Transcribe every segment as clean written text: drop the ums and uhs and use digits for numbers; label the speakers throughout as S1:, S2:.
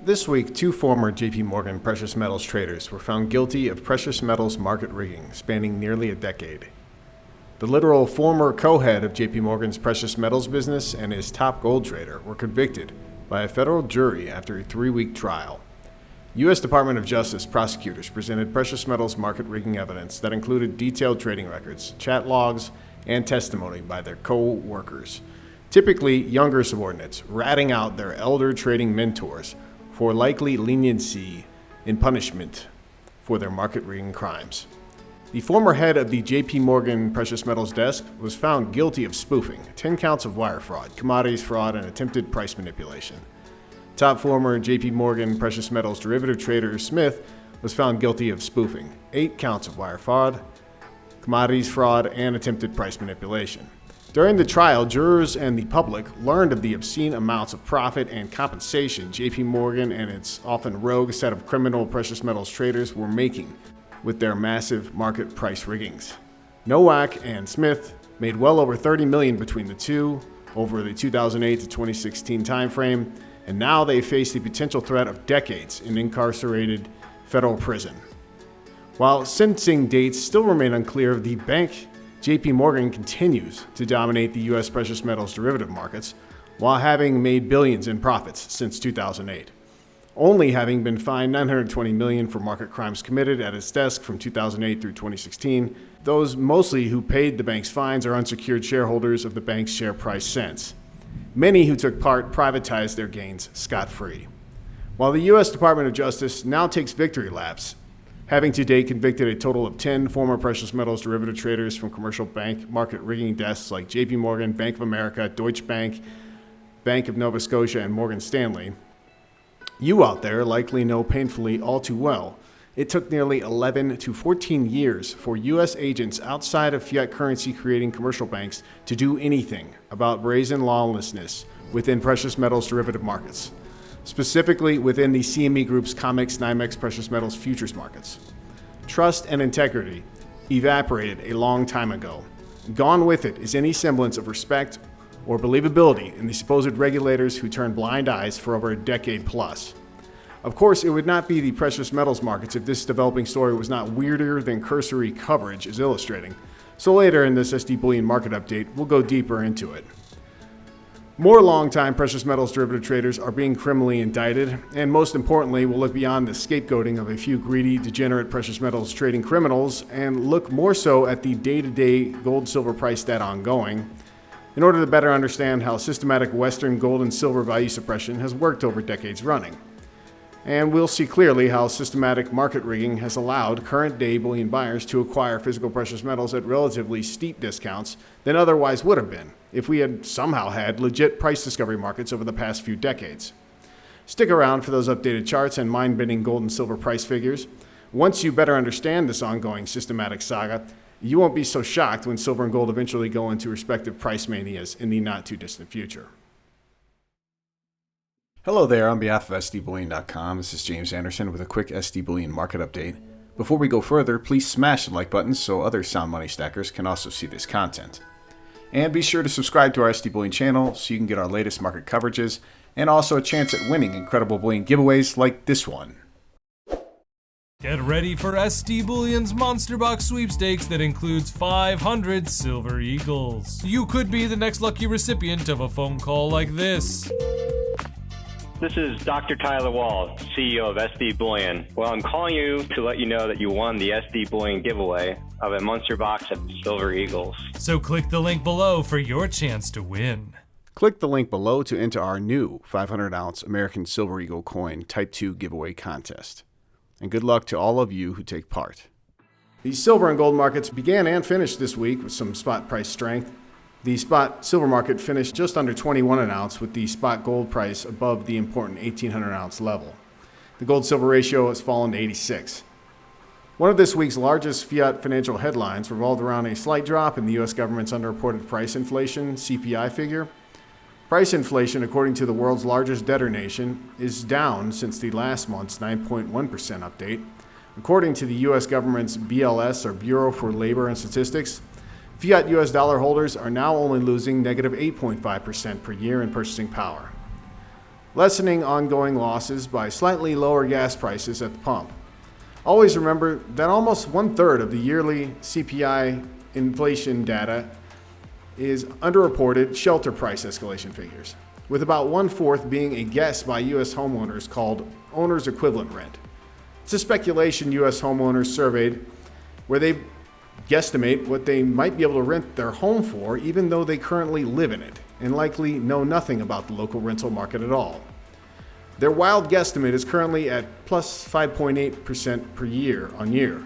S1: This week, two former JP Morgan precious metals traders were found guilty of precious metals market rigging spanning nearly a decade. The literal former co-head of JP Morgan's precious metals business and his top gold trader were convicted by a federal jury after a 3-week trial. U.S. Department of Justice prosecutors presented precious metals market rigging evidence that included detailed trading records, chat logs, and testimony by their co-workers, typically younger subordinates, ratting out their elder trading mentors for likely leniency in punishment for their market rigging crimes. The former head of the JP Morgan Precious Metals desk was found guilty of spoofing, 10 counts of wire fraud, commodities fraud, and attempted price manipulation. Top former JP Morgan Precious Metals derivative trader Smith was found guilty of spoofing, 8 counts of wire fraud, commodities fraud, and attempted price manipulation. During the trial, jurors and the public learned of the obscene amounts of profit and compensation JP Morgan and its often rogue set of criminal precious metals traders were making with their massive market price riggings. Nowak and Smith made well over $30 million between the two over the 2008 to 2016 timeframe, and now they face the potential threat of decades in incarcerated federal prison. While sentencing dates still remain unclear, the bank JP Morgan continues to dominate the U.S. precious metals derivative markets while having made billions in profits since 2008, only having been fined $920 million for market crimes committed at its desk from 2008 through 2016. Those mostly who paid the bank's fines are unsecured shareholders of the bank's share price since. Many who took part privatized their gains scot-free. While the U.S. Department of Justice now takes victory laps, having to date convicted a total of 10 former precious metals derivative traders from commercial bank market rigging desks like JP Morgan, Bank of America, Deutsche Bank, Bank of Nova Scotia, and Morgan Stanley. You out there likely know painfully all too well, it took nearly 11 to 14 years for U.S. agents outside of fiat currency creating commercial banks to do anything about brazen lawlessness within precious metals derivative markets, specifically within the CME Group's COMEX NYMEX precious metals futures markets. Trust and integrity evaporated a long time ago. Gone with it is any semblance of respect or believability in the supposed regulators who turned blind eyes for over a decade plus. Of course, it would not be the precious metals markets if this developing story was not weirder than cursory coverage is illustrating. So later in this SD Bullion market update, we'll go deeper into it. More longtime precious metals derivative traders are being criminally indicted, and most importantly, we'll look beyond the scapegoating of a few greedy, degenerate precious metals trading criminals and look more so at the day-to-day gold-silver price data ongoing, in order to better understand how systematic Western gold and silver value suppression has worked over decades running. And we'll see clearly how systematic market rigging has allowed current-day bullion buyers to acquire physical precious metals at relatively steep discounts than otherwise would have been if we had somehow had legit price discovery markets over the past few decades. Stick around for those updated charts and mind-bending gold and silver price figures. Once you better understand this ongoing systematic saga, you won't be so shocked when silver and gold eventually go into respective price manias in the not-too-distant future. Hello there, on behalf of SDBullion.com, this is James Anderson with a quick SD Bullion market update. Before we go further, please smash the like button so other sound money stackers can also see this content. And be sure to subscribe to our SD Bullion channel so you can get our latest market coverages and also a chance at winning incredible bullion giveaways like this one.
S2: Get ready for SD Bullion's Monster Box sweepstakes that includes 500 Silver Eagles. You could be the next lucky recipient of a phone call like this.
S3: This is Dr. Tyler Wall, CEO of SD Bullion. Well, I'm calling you to let you know that you won the SD Bullion giveaway of a Monster Box of Silver Eagles.
S2: So click the link below for your chance to win.
S1: Click the link below to enter our new 500-ounce American Silver Eagle coin Type 2 giveaway contest. And good luck to all of you who take part. The silver and gold markets began and finished this week with some spot price strength. The spot silver market finished just under 21 an ounce, with the spot gold price above the important 1,800 ounce level. The gold-silver ratio has fallen to 86. One of this week's largest fiat financial headlines revolved around a slight drop in the U.S. government's underreported price inflation CPI figure. Price inflation, according to the world's largest debtor nation, is down since the last month's 9.1% update. According to the U.S. government's BLS, or Bureau for Labor and Statistics, fiat U.S. dollar holders are now only losing negative 8.5% per year in purchasing power. lessening ongoing losses by slightly lower gas prices at the pump. Always remember that almost 1/3 of the yearly CPI inflation data is underreported shelter price escalation figures, with about 1/4 being a guess by U.S. homeowners called owner's equivalent rent. It's a speculation U.S. homeowners surveyed where they guesstimate what they might be able to rent their home for even though they currently live in it and likely know nothing about the local rental market at all. Their wild guesstimate is currently at plus 5.8% per year on year,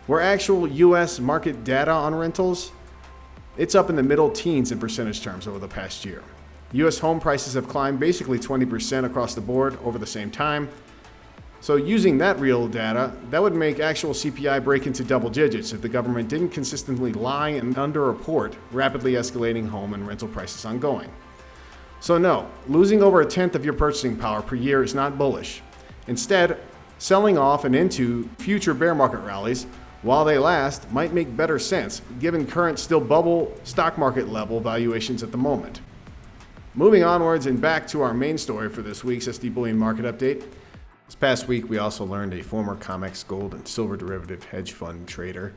S1: where actual U.S. market data on rentals, it's up in the middle teens in percentage terms over the past year. U.S. home prices have climbed basically 20% across the board over the same time. So using that real data, that would make actual CPI break into double digits if the government didn't consistently lie and underreport rapidly escalating home and rental prices ongoing. So no, losing over 1/10 of your purchasing power per year is not bullish. Instead, selling off and into future bear market rallies while they last might make better sense given current still bubble stock market level valuations at the moment. Moving onwards and back to our main story for this week's SD Bullion Market Update. This past week, we also learned a former COMEX gold and silver derivative hedge fund trader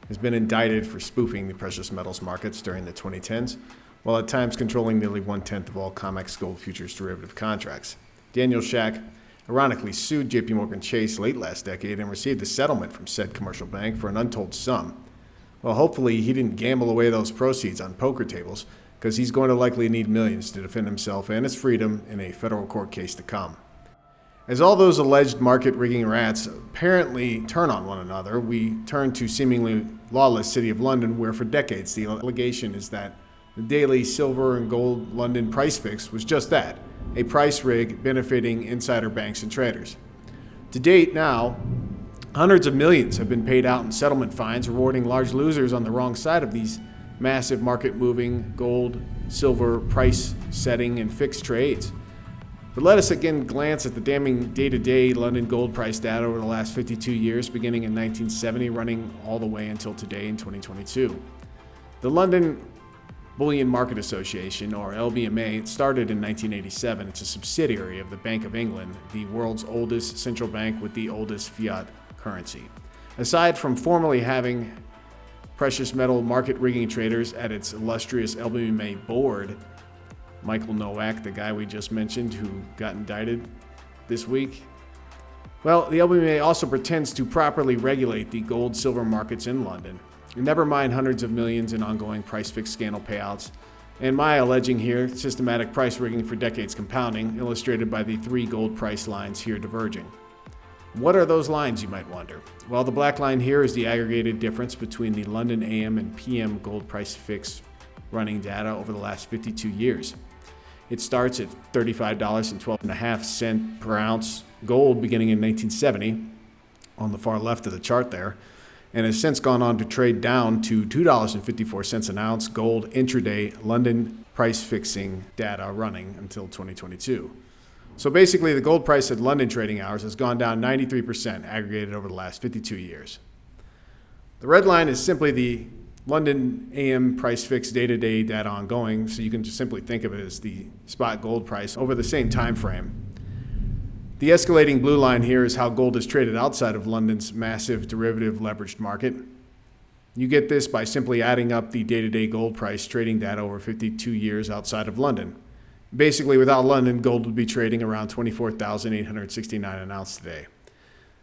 S1: has been indicted for spoofing the precious metals markets during the 2010s, while at times controlling nearly 1/10 of all COMEX gold futures derivative contracts. Daniel Shack ironically sued JP Morgan Chase late last decade and received a settlement from said commercial bank for an untold sum. Well, hopefully he didn't gamble away those proceeds on poker tables, because he's going to likely need millions to defend himself and his freedom in a federal court case to come. As all those alleged market rigging rats apparently turn on one another, we turn to seemingly lawless City of London, where for decades the allegation is that the daily silver and gold London price fix was just that, a price rig benefiting insider banks and traders. To date now, hundreds of millions have been paid out in settlement fines, rewarding large losers on the wrong side of these massive market-moving gold, silver price setting and fixed trades. But let us again glance at the damning day-to-day London gold price data over the last 52 years, beginning in 1970, running all the way until today in 2022. The London Bullion Market Association, or LBMA, started in 1987. It's a subsidiary of the Bank of England, the world's oldest central bank with the oldest fiat currency. Aside from formerly having precious metal market rigging traders at its illustrious LBMA board, Michael Nowak, the guy we just mentioned who got indicted this week. Well, the LBMA also pretends to properly regulate the gold silver markets in London. Never mind hundreds of millions in ongoing price fix scandal payouts, and my alleging here systematic price rigging for decades compounding, illustrated by the 3 gold price lines here diverging. What are those lines, you might wonder? Well, the black line here is the aggregated difference between the London AM and PM gold price fix running data over the last 52 years. It starts at $35.12.5 per ounce gold beginning in 1970, on the far left of the chart there, and has since gone on to trade down to $2.54 an ounce gold intraday London price fixing data running until 2022. So basically, the gold price at London trading hours has gone down 93% aggregated over the last 52 years. The red line is simply the London AM price fix day-to-day data ongoing, so you can just simply think of it as the spot gold price over the same time frame. The escalating blue line here is how gold is traded outside of London's massive derivative leveraged market. You get this by simply adding up the day-to-day gold price trading data over 52 years outside of London. Basically, without London, gold would be trading around $24,869 an ounce today.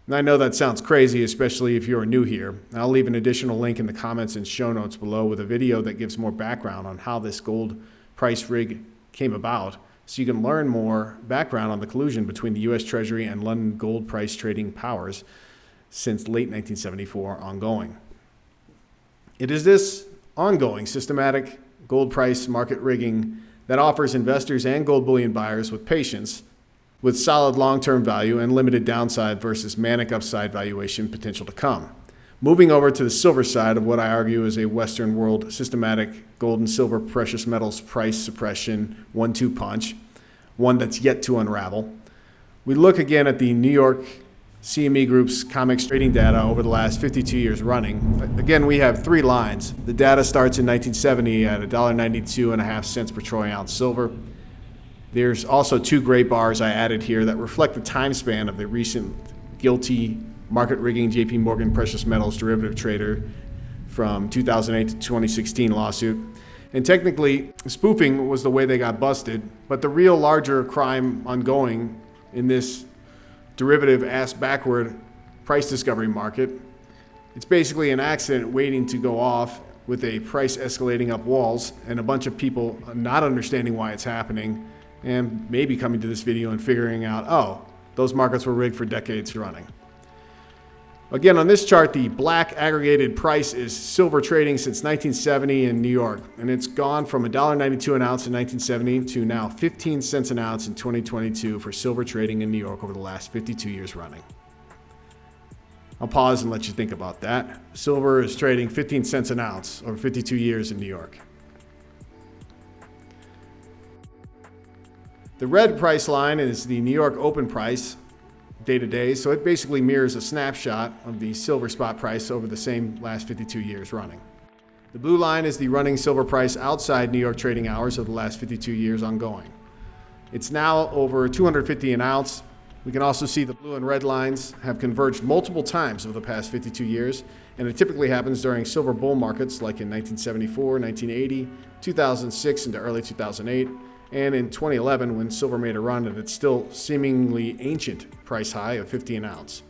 S1: And I know that sounds crazy, especially if you're new here. I'll leave an additional link in the comments and show notes below with a video that gives more background on how this gold price rig came about, so you can learn more background on the collusion between the U.S. Treasury and London gold price trading powers since late 1974 ongoing. It is this ongoing systematic gold price market rigging that offers investors and gold bullion buyers with patience, with solid long-term value and limited downside versus manic upside valuation potential to come. Moving over to the silver side of what I argue is a Western world systematic gold and silver precious metals price suppression 1-2 punch, one that's yet to unravel. We look again at the New York CME Group's COMEX trading data over the last 52 years running. Again, we have 3 lines. The data starts in 1970 at $1.92.5 per troy ounce silver. There's also 2 gray bars I added here that reflect the time span of the recent guilty market rigging JP Morgan precious metals derivative trader from 2008 to 2016 lawsuit. And technically, spoofing was the way they got busted, but the real larger crime ongoing in this derivative ass-backward price discovery market, it's basically an accident waiting to go off with a price escalating up walls and a bunch of people not understanding why it's happening and maybe coming to this video and figuring out, oh, those markets were rigged for decades running. Again, on this chart, the black aggregated price is silver trading since 1970 in New York, and it's gone from $1.92 an ounce in 1970 to now 15 cents an ounce in 2022 for silver trading in New York over the last 52 years running. I'll pause and let you think about that. Silver is trading 15 cents an ounce over 52 years in New York. The red price line is the New York open price day to day, so it basically mirrors a snapshot of the silver spot price over the same last 52 years running. The blue line is the running silver price outside New York trading hours of the last 52 years ongoing. It's now over $250 an ounce. We can also see the blue and red lines have converged multiple times over the past 52 years, and it typically happens during silver bull markets like in 1974, 1980, 2006 into early 2008, and in 2011 when silver made a run at its still seemingly ancient price high of 50 an ounce.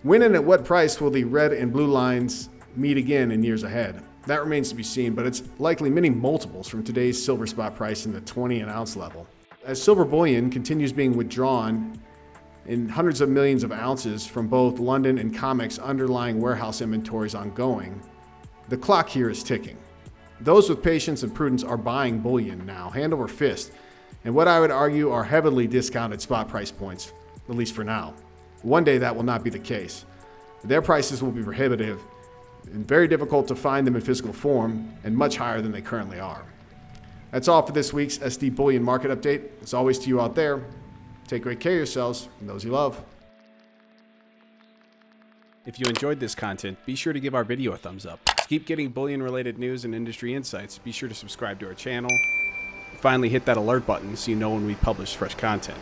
S1: When and at what price will the red and blue lines meet again in years ahead? That remains to be seen, but it's likely many multiples from today's silver spot price in the 20 an ounce level. As silver bullion continues being withdrawn in hundreds of millions of ounces from both London and COMEX underlying warehouse inventories ongoing, the clock here is ticking. Those with patience and prudence are buying bullion now, hand over fist, and what I would argue are heavily discounted spot price points, at least for now. One day that will not be the case. Their prices will be prohibitive and very difficult to find them in physical form and much higher than they currently are. That's all for this week's SD Bullion Market Update. As always to you out there, take great care of yourselves and those you love.
S4: If you enjoyed this content, be sure to give our video a thumbs up. To keep getting bullion-related news and industry insights, be sure to subscribe to our channel. Finally, hit that alert button so you know when we publish fresh content.